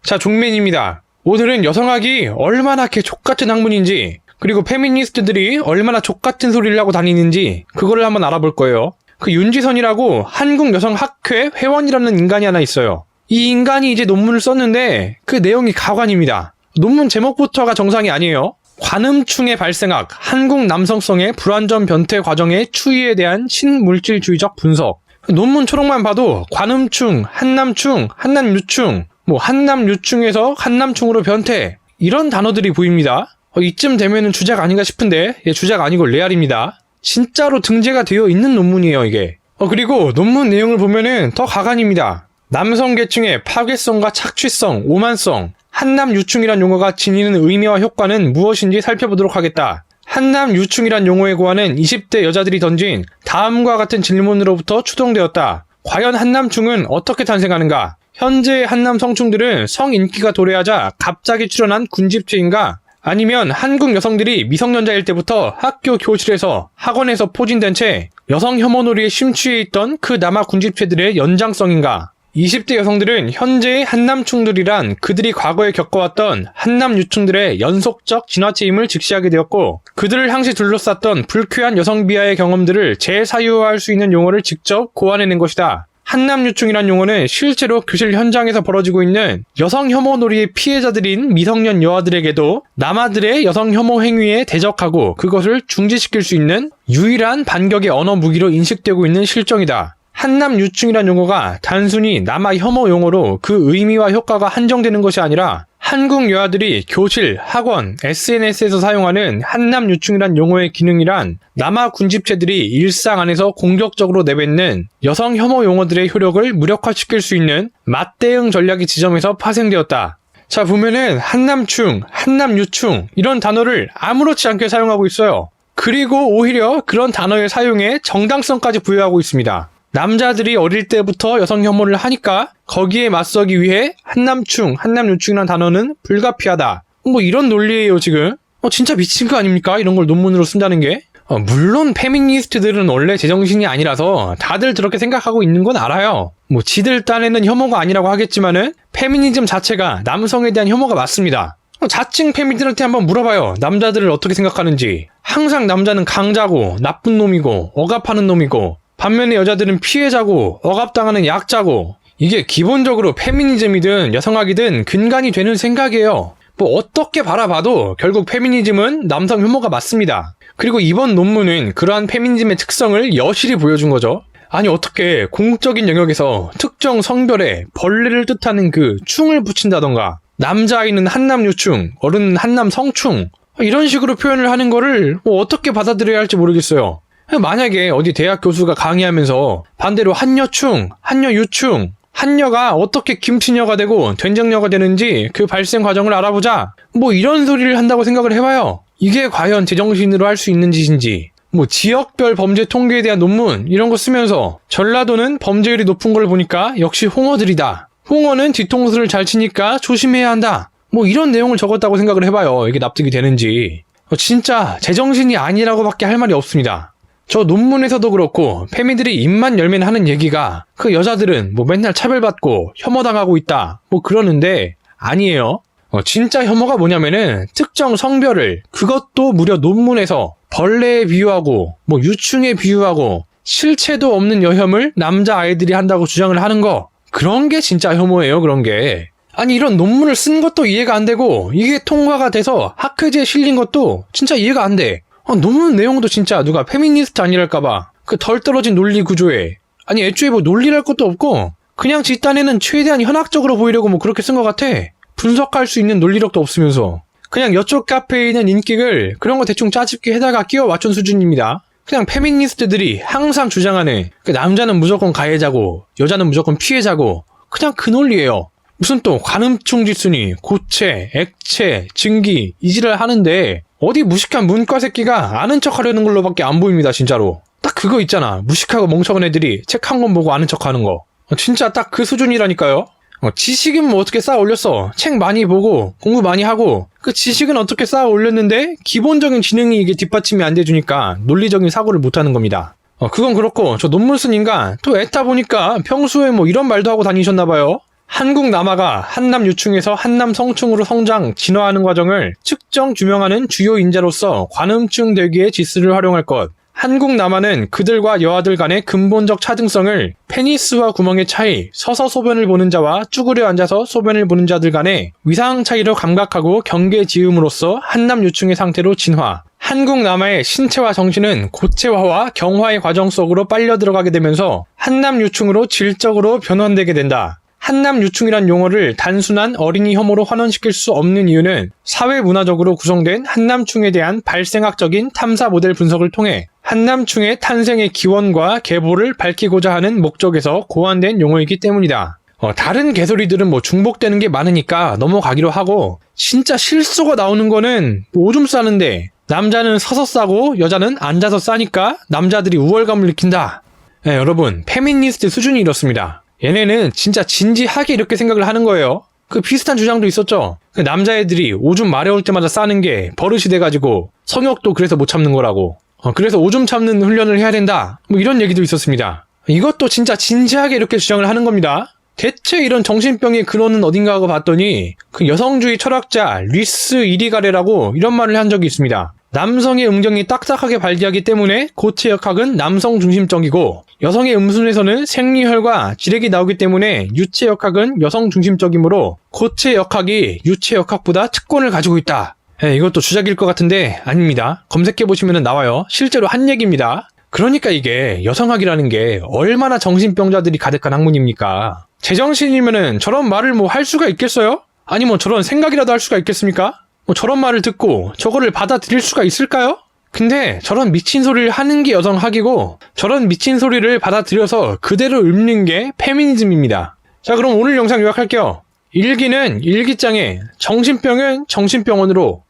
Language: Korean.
자, 종맨입니다. 오늘은 여성학이 얼마나 개족같은 학문인지, 그리고 페미니스트들이 얼마나 족같은 소리를 하고 다니는지 그거를 한번 알아볼 거예요. 그 윤지선이라고 한국여성학회 회원이라는 인간이 하나 있어요. 이 인간이 이제 논문을 썼는데 그 내용이 가관입니다. 논문 제목부터가 정상이 아니에요. 관음충의 발생학, 한국 남성성의 불완전 변태 과정의 추이에 대한 신물질주의적 분석. 논문 초록만 봐도 관음충, 한남충, 한남유충, 한남유충에서 한남충으로 변태, 이런 단어들이 보입니다. 이쯤 되면은 주작 아닌가 싶은데 주작 아니고 레알입니다. 진짜로 등재가 되어 있는 논문이에요, 이게. 그리고 논문 내용을 보면은 더 가관입니다. 남성 계층의 파괴성과 착취성, 오만성, 한남유충이란 용어가 지니는 의미와 효과는 무엇인지 살펴보도록 하겠다. 한남유충이란 용어의 고안은 20대 여자들이 던진 다음과 같은 질문으로부터 추동되었다. 과연 한남충은 어떻게 탄생하는가? 현재의 한남 성충들은 성인기가 도래하자 갑자기 출현한 군집체인가? 아니면 한국 여성들이 미성년자일 때부터 학교 교실에서 학원에서 포진된 채 여성 혐오놀이에 심취해 있던 그 남아 군집체들의 연장성인가? 20대 여성들은 현재의 한남충들이란 그들이 과거에 겪어왔던 한남유충들의 연속적 진화체임을 직시하게 되었고, 그들을 항시 둘러쌌던 불쾌한 여성 비하의 경험들을 재사유화할 수 있는 용어를 직접 고안해낸 것이다. 한남유충이란 용어는 실제로 교실 현장에서 벌어지고 있는 여성 혐오놀이의 피해자들인 미성년 여아들에게도 남아들의 여성 혐오 행위에 대적하고 그것을 중지시킬 수 있는 유일한 반격의 언어 무기로 인식되고 있는 실정이다. 한남유충이란 용어가 단순히 남아 혐오 용어로 그 의미와 효과가 한정되는 것이 아니라 한국 여아들이 교실, 학원, SNS에서 사용하는 한남유충이란 용어의 기능이란 남아 군집체들이 일상 안에서 공격적으로 내뱉는 여성 혐오 용어들의 효력을 무력화시킬 수 있는 맞대응 전략의 지점에서 파생되었다. 자, 보면은 한남충, 한남유충 이런 단어를 아무렇지 않게 사용하고 있어요. 그리고 오히려 그런 단어의 사용에 정당성까지 부여하고 있습니다. 남자들이 어릴 때부터 여성 혐오를 하니까 거기에 맞서기 위해 한남충, 한남유충이라는 단어는 불가피하다. 이런 논리예요, 지금. 진짜 미친 거 아닙니까? 이런 걸 논문으로 쓴다는 게. 물론 페미니스트들은 원래 제정신이 아니라서 다들 그렇게 생각하고 있는 건 알아요. 지들 딴에는 혐오가 아니라고 하겠지만은 페미니즘 자체가 남성에 대한 혐오가 맞습니다. 자칭 페미들한테 한번 물어봐요. 남자들을 어떻게 생각하는지. 항상 남자는 강자고 나쁜 놈이고 억압하는 놈이고, 반면에 여자들은 피해자고 억압당하는 약자고, 이게 기본적으로 페미니즘이든 여성학이든 근간이 되는 생각이에요. 어떻게 바라봐도 결국 페미니즘은 남성 혐오가 맞습니다. 그리고 이번 논문은 그러한 페미니즘의 특성을 여실히 보여준 거죠. 아니, 어떻게 공적인 영역에서 특정 성별에 벌레를 뜻하는 그 충을 붙인다던가, 남자아이는 한남유충, 어른은 한남성충, 이런 식으로 표현을 하는 거를 어떻게 받아들여야 할지 모르겠어요. 만약에 어디 대학 교수가 강의하면서 반대로 한여충, 한여유충, 한여가 어떻게 김치녀가 되고 된장녀가 되는지 그 발생 과정을 알아보자, 이런 소리를 한다고 생각을 해봐요. 이게 과연 제정신으로 할 수 있는 짓인지. 지역별 범죄 통계에 대한 논문 이런 거 쓰면서 전라도는 범죄율이 높은 걸 보니까 역시 홍어들이다. 홍어는 뒤통수를 잘 치니까 조심해야 한다. 이런 내용을 적었다고 생각을 해봐요. 이게 납득이 되는지. 진짜 제정신이 아니라고 밖에 할 말이 없습니다. 저 논문에서도 그렇고 페미들이 입만 열면 하는 얘기가 그 여자들은 맨날 차별받고 혐오당하고 있다 그러는데 아니에요. 진짜 혐오가 뭐냐면은 특정 성별을, 그것도 무려 논문에서 벌레에 비유하고 유충에 비유하고 실체도 없는 여혐을 남자아이들이 한다고 주장을 하는 거, 그런 게 진짜 혐오예요. 그런 게. 아니, 이런 논문을 쓴 것도 이해가 안 되고 이게 통과가 돼서 학회지에 실린 것도 진짜 이해가 안 돼. 논문 내용도 진짜 누가 페미니스트 아니랄까봐 그 덜 떨어진 논리 구조에, 아니 애초에 논리랄 것도 없고 그냥 지 딴에는 최대한 현학적으로 보이려고 그렇게 쓴 것 같아. 분석할 수 있는 논리력도 없으면서 그냥 여쪽 카페에 있는 인기글 그런 거 대충 짜집기 해다가 끼워 맞춘 수준입니다. 그냥 페미니스트들이 항상 주장하는 그 남자는 무조건 가해자고 여자는 무조건 피해자고 그냥 그 논리예요. 무슨 또 관음충 지순이 고체, 액체, 증기 이지를 하는데 어디 무식한 문과 새끼가 아는 척 하려는 걸로밖에 안 보입니다. 진짜로. 딱 그거 있잖아. 무식하고 멍청한 애들이 책 한 권 보고 아는 척 하는 거. 진짜 딱 그 수준이라니까요. 지식은 어떻게 쌓아 올렸어. 책 많이 보고 공부 많이 하고 그 지식은 어떻게 쌓아 올렸는데 기본적인 지능이 이게 뒷받침이 안 돼주니까 논리적인 사고를 못하는 겁니다. 그건 그렇고 저 논문 쓴 인간 또 애타 보니까 평소에 이런 말도 하고 다니셨나봐요. 한국 남아가 한남 유충에서 한남 성충으로 성장, 진화하는 과정을 측정 규명하는 주요 인자로서 관음증 대기의 지수를 활용할 것. 한국 남아는 그들과 여아들 간의 근본적 차등성을 페니스와 구멍의 차이, 서서 소변을 보는 자와 쭈그려 앉아서 소변을 보는 자들 간의 위상 차이로 감각하고 경계 지음으로써 한남 유충의 상태로 진화. 한국 남아의 신체와 정신은 고체화와 경화의 과정 속으로 빨려 들어가게 되면서 한남 유충으로 질적으로 변환되게 된다. 한남 유충이란 용어를 단순한 어린이 혐오로 환원시킬 수 없는 이유는 사회문화적으로 구성된 한남충에 대한 발생학적인 탐사 모델 분석을 통해 한남충의 탄생의 기원과 계보를 밝히고자 하는 목적에서 고안된 용어이기 때문이다. 다른 개소리들은 중복되는 게 많으니까 넘어가기로 하고, 진짜 실수가 나오는 거는 오줌 싸는데 남자는 서서 싸고 여자는 앉아서 싸니까 남자들이 우월감을 느낀다. 네, 여러분, 페미니스트 수준이 이렇습니다. 얘네는 진짜 진지하게 이렇게 생각을 하는 거예요. 그 비슷한 주장도 있었죠. 그 남자애들이 오줌 마려울 때마다 싸는 게 버릇이 돼가지고 성욕도 그래서 못 참는 거라고. 그래서 오줌 참는 훈련을 해야 된다. 이런 얘기도 있었습니다. 이것도 진짜 진지하게 이렇게 주장을 하는 겁니다. 대체 이런 정신병의 근원은 어딘가 하고 봤더니 그 여성주의 철학자 리스 이리가레라고 이런 말을 한 적이 있습니다. 남성의 음경이 딱딱하게 발기하기 때문에 고체 역학은 남성 중심적이고, 여성의 음순에서는 생리혈과 지렉이 나오기 때문에 유체 역학은 여성 중심적이므로 고체 역학이 유체 역학보다 특권을 가지고 있다. 이것도 주작일 것 같은데 아닙니다. 검색해보시면 나와요. 실제로 한 얘기입니다. 그러니까 이게 여성학이라는 게 얼마나 정신병자들이 가득한 학문입니까? 제정신이면은 저런 말을 할 수가 있겠어요? 아니 저런 생각이라도 할 수가 있겠습니까? 저런 말을 듣고 저거를 받아들일 수가 있을까요? 근데 저런 미친 소리를 하는 게 여성학이고, 저런 미친 소리를 받아들여서 그대로 읊는 게 페미니즘입니다. 자, 그럼 오늘 영상 요약할게요. 일기는 일기장에, 정신병은 정신병원으로,